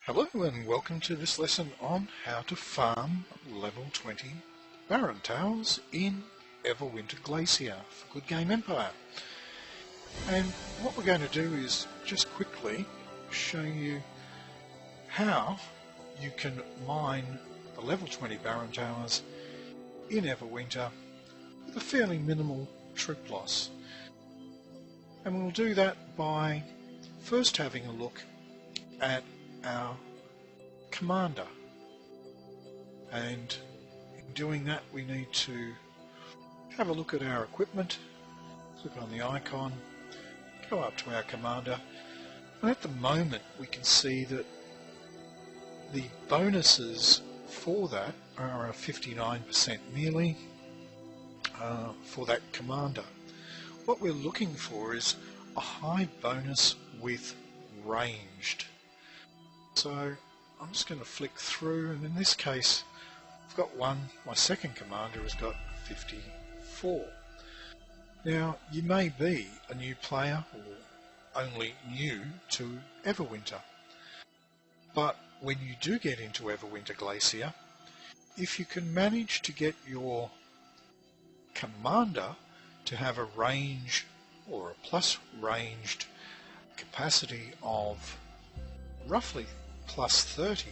Hello and welcome to this lesson on how to farm level 20 Barren Towers in Everwinter Glacier for Goodgame Empire. And what we're going to do is just quickly show you how you can mine the level 20 Barren Towers in Everwinter with a fairly minimal troop loss. And we'll do that by first having a look at our commander, and in doing that we need to have a look at our equipment, click on the icon, go up to our commander, and at the moment we can see that the bonuses for that are a 59% nearly for that commander. What we're looking for is a high bonus with ranged. So I'm just going to flick through, and in this case I've got one, my second commander has got 54. Now you may be a new player or only new to Everwinter, but when you do get into Everwinter Glacier, if you can manage to get your commander to have a range or a plus ranged capacity of roughly plus 30,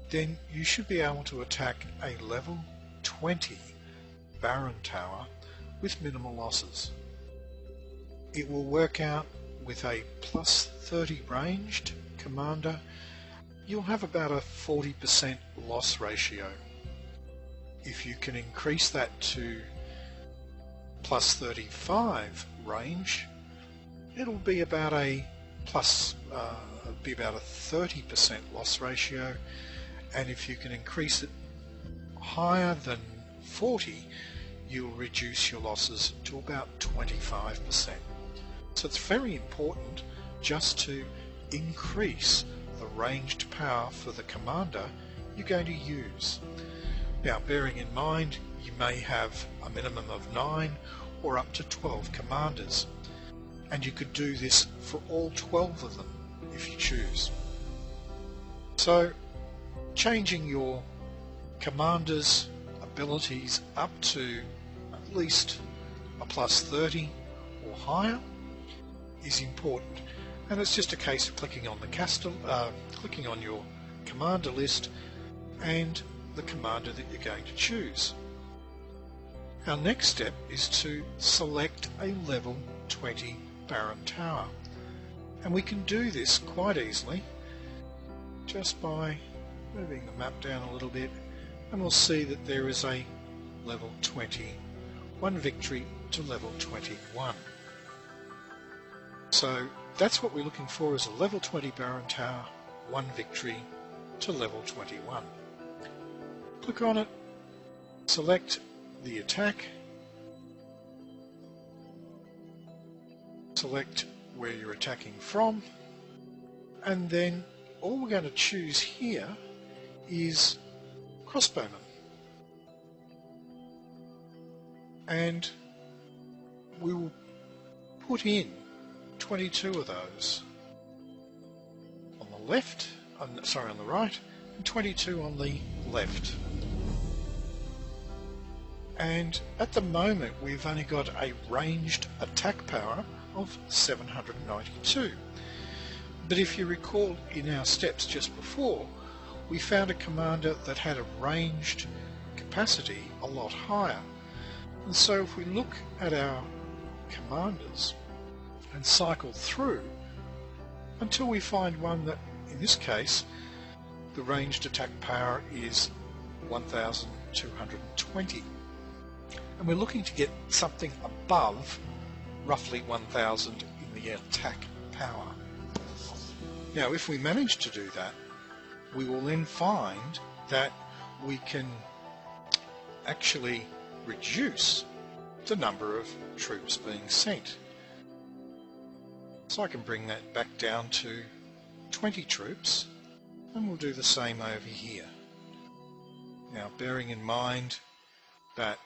then you should be able to attack a level 20 Barren Tower with minimal losses. It will work out with a plus 30 ranged commander. You'll have about a 40% loss ratio. If you can increase that to plus 35 range, it'll be about a be about a 30% loss ratio, and if you can increase it higher than 40, you'll reduce your losses to about 25%. So it's very important just to increase the ranged power for the commander you're going to use. Now, bearing in mind you may have a minimum of 9 or up to 12 commanders, and you could do this for all 12 of them if you choose. So changing your commander's abilities up to at least a plus 30 or higher is important, and it's just a case of clicking on the clicking on your commander list and the commander that you're going to choose. Our next step is to select a level 20 Barren Tower, and we can do this quite easily just by moving the map down a little bit, and we'll see that there is a level 20, one victory to level 21. So that's what we're looking for, is a level 20 Barren Tower, one victory to level 21. Click on it, select the attack, select where you're attacking from, and then all we're going to choose here is crossbowmen, and we will put in 22 of those on the left, on the right, and 22 on the left. And at the moment we've only got a ranged attack power of 792. But if you recall, in our steps just before, we found a commander that had a ranged capacity a lot higher. And so if we look at our commanders and cycle through until we find one that, in this case, the ranged attack power is 1220. And we're looking to get something above roughly 1000 in the attack power. Now, if we manage to do that, we will then find that we can actually reduce the number of troops being sent. So I can bring that back down to 20 troops, and we'll do the same over here. Now, bearing in mind that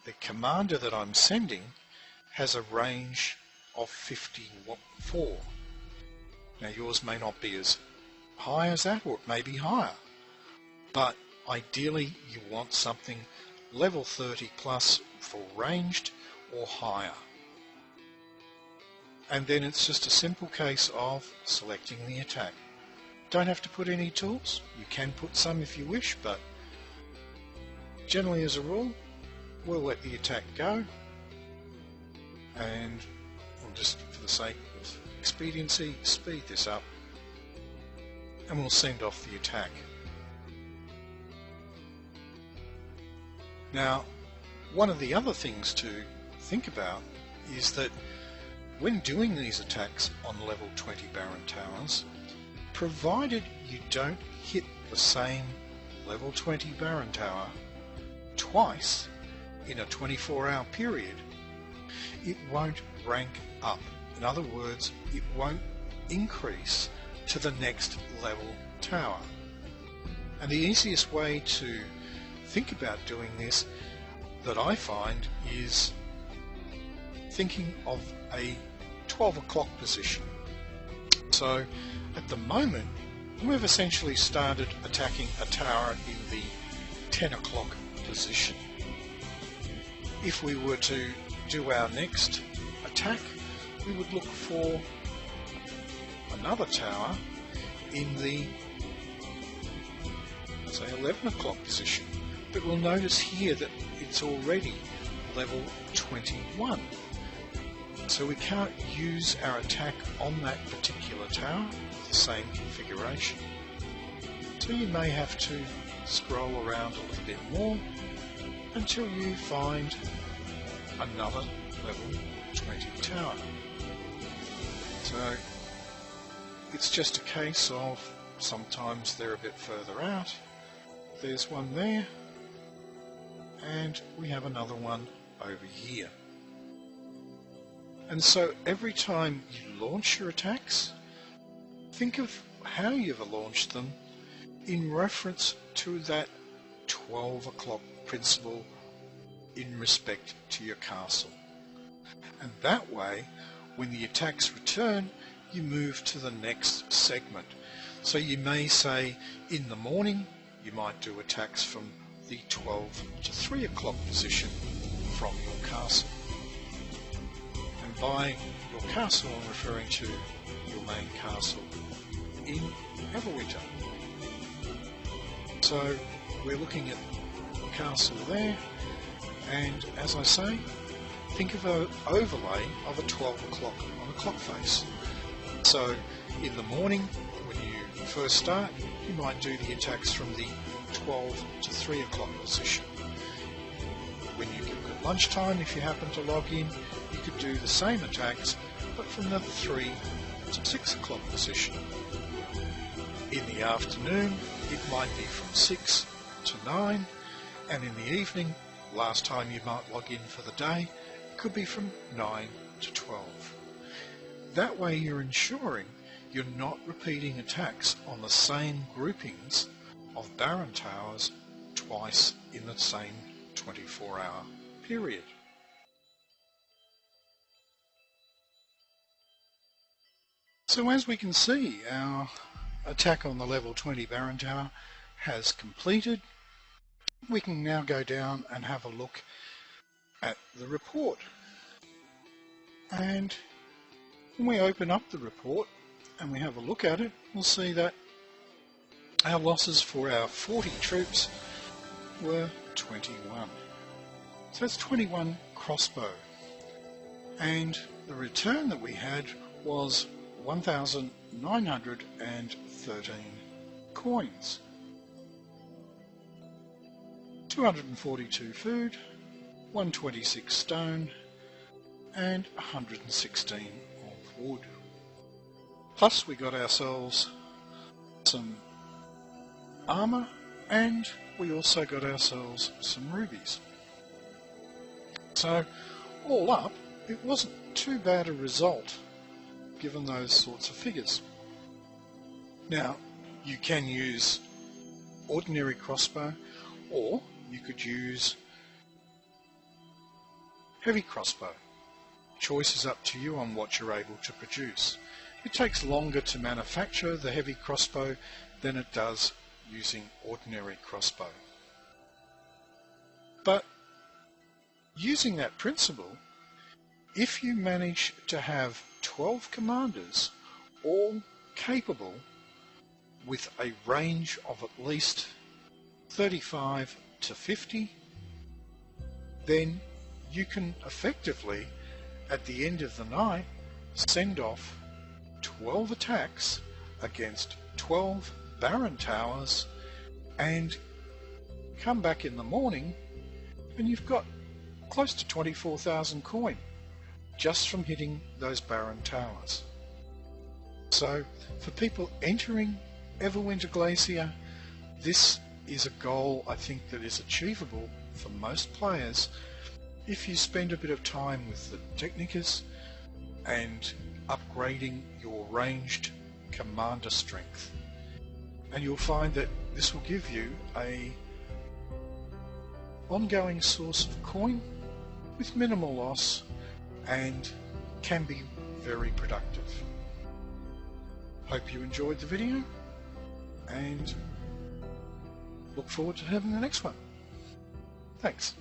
the commander that I'm sending has a range of 54. Now yours may not be as high as that, or it may be higher. But ideally you want something level 30 plus for ranged or higher. And then it's just a simple case of selecting the attack. Don't have to put any tools. You can put some if you wish, but generally as a rule we'll let the attack go, and we'll just, for the sake of expediency, speed this up, and we'll send off the attack. Now, one of the other things to think about is that when doing these attacks on level 20 Baron Towers, provided you don't hit the same level 20 Baron Tower twice in a 24-hour period, it won't rank up. In other words, it won't increase to the next level tower. And the easiest way to think about doing this, that I find, is thinking of a 12 o'clock position. So at the moment we've essentially started attacking a tower in the 10 o'clock position. If we were to do our next attack, we would look for another tower in the, say, 11 o'clock position. But we'll notice here that it's already level 21. So we can't use our attack on that particular tower with the same configuration. So you may have to scroll around a little bit more until you find another level 20 tower. So it's just a case of sometimes they're a bit further out. There's one there, and we have another one over here. And so every time you launch your attacks, think of how you've launched them in reference to that 12 o'clock principle in respect to your castle. And that way, when the attacks return, you move to the next segment. So you may say in the morning you might do attacks from the 12 to 3 o'clock position from your castle. And by your castle I'm referring to your main castle in Everwinter. So we're looking at the castle there, and as I say, think of an overlay of a 12 o'clock on a clock face. So in the morning when you first start, you might do the attacks from the 12 to 3 o'clock position. When you get at lunchtime, if you happen to log in, you could do the same attacks but from the 3 to 6 o'clock position. In the afternoon it might be from 6 to 9, and in the evening, last time you might log in for the day, it could be from 9 to 12. That way you're ensuring you're not repeating attacks on the same groupings of Baron Towers twice in the same 24-hour period. So as we can see, our attack on the level 20 Baron Tower has completed. We can now go down and have a look at the report. And when we open up the report and we have a look at it, we'll see that our losses for our 40 troops were 21. So that's 21 crossbow. And the return that we had was 1,913 coins. 242 food, 126 stone, and 116 of wood. Plus we got ourselves some armour, and we also got ourselves some rubies. So all up, it wasn't too bad a result given those sorts of figures. Now you can use ordinary crossbow, or you could use heavy crossbow. Choice is up to you on what you're able to produce. It takes longer to manufacture the heavy crossbow than it does using ordinary crossbow. But using that principle, if you manage to have 12 commanders all capable with a range of at least 35 to 50, then you can effectively, at the end of the night, send off 12 attacks against 12 Baron towers and come back in the morning and you've got close to 24,000 coin just from hitting those Baron towers. So for people entering Everwinter Glacier, this is a goal I think that is achievable for most players if you spend a bit of time with the Technicus and upgrading your ranged commander strength. And you'll find that this will give you a ongoing source of coin with minimal loss and can be very productive. Hope you enjoyed the video and look forward to having the next one. Thanks.